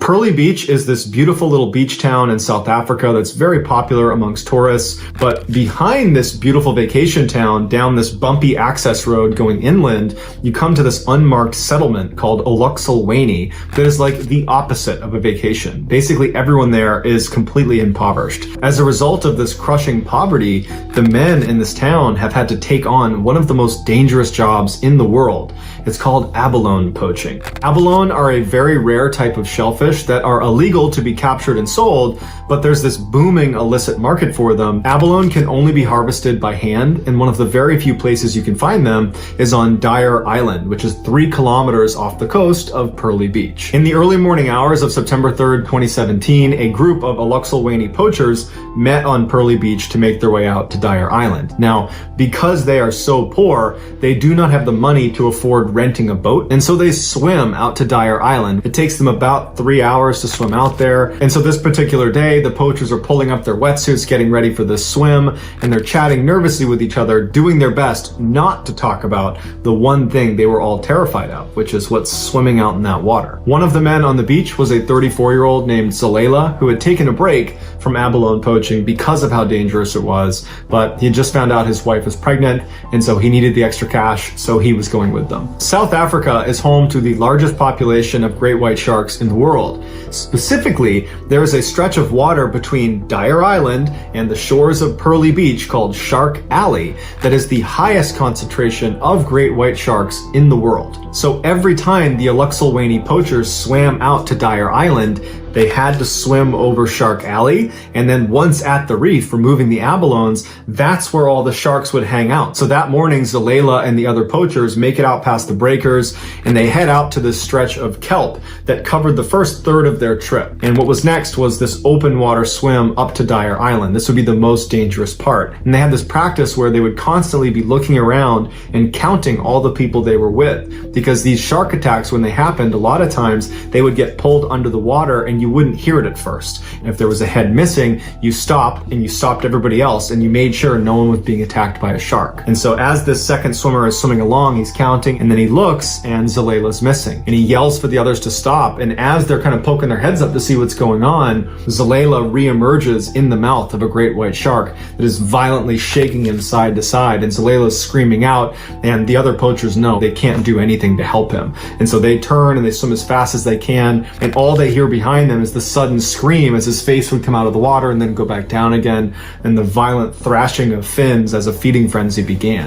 Pearly Beach is this beautiful little beach town in South Africa that's very popular amongst tourists, but behind this beautiful vacation town, down this bumpy access road going inland, you come to this unmarked settlement called Uluxulwane that is like the opposite of a vacation. Basically, everyone there is completely impoverished. As a result of this crushing poverty, the men in this town have had to take on one of the most dangerous jobs in the world. It's called abalone poaching. Abalone are a very rare type of shellfish that are illegal to be captured and sold, but there's this booming illicit market for them. Abalone can only be harvested by hand, and one of the very few places you can find them is on Dyer Island, which is 3 kilometers off the coast of Pearly Beach. In the early morning hours of September 3rd, 2017, a group of Uluxulwane poachers met on Pearly Beach to make their way out to Dyer Island. Now, because they are so poor, they do not have the money to afford renting a boat, and so they swim out to Dyer Island. It takes them about 3 hours to swim out there, and so this particular day, the poachers are pulling up their wetsuits, getting ready for this swim, and they're chatting nervously with each other, doing their best not to talk about the one thing they were all terrified of, which is what's swimming out in that water. One of the men on the beach was a 34-year-old named Zalela, who had taken a break from abalone poaching because of how dangerous it was, but he had just found out his wife was pregnant, and so he needed the extra cash, so he was going with them. South Africa is home to the largest population of great white sharks in the world. Specifically, there is a stretch of water between Dyer Island and the shores of Pearly Beach called Shark Alley that is the highest concentration of great white sharks in the world. So every time the Uluxulwane poachers swam out to Dyer Island, they had to swim over Shark Alley, and then once at the reef, removing the abalones, that's where all the sharks would hang out. So that morning, Zalela and the other poachers make it out past the breakers, and they head out to this stretch of kelp that covered the first third of their trip. And what was next was this open water swim up to Dyer Island. This would be the most dangerous part. And they had this practice where they would constantly be looking around and counting all the people they were with, because these shark attacks, when they happened, a lot of times they would get pulled under the water and you wouldn't hear it at first. And if there was a head missing, you stopped and you stopped everybody else and you made sure no one was being attacked by a shark. And so as this second swimmer is swimming along, he's counting, and then he looks and Zalela's missing. And he yells for the others to stop, and as they're kind of poking their heads up to see what's going on, Zalela reemerges in the mouth of a great white shark that is violently shaking him side to side, and Zalela's screaming out, and the other poachers know they can't do anything to help him. And so they turn and they swim as fast as they can, and all they hear behind them is the sudden scream as his face would come out of the water and then go back down again, and the violent thrashing of fins as a feeding frenzy began.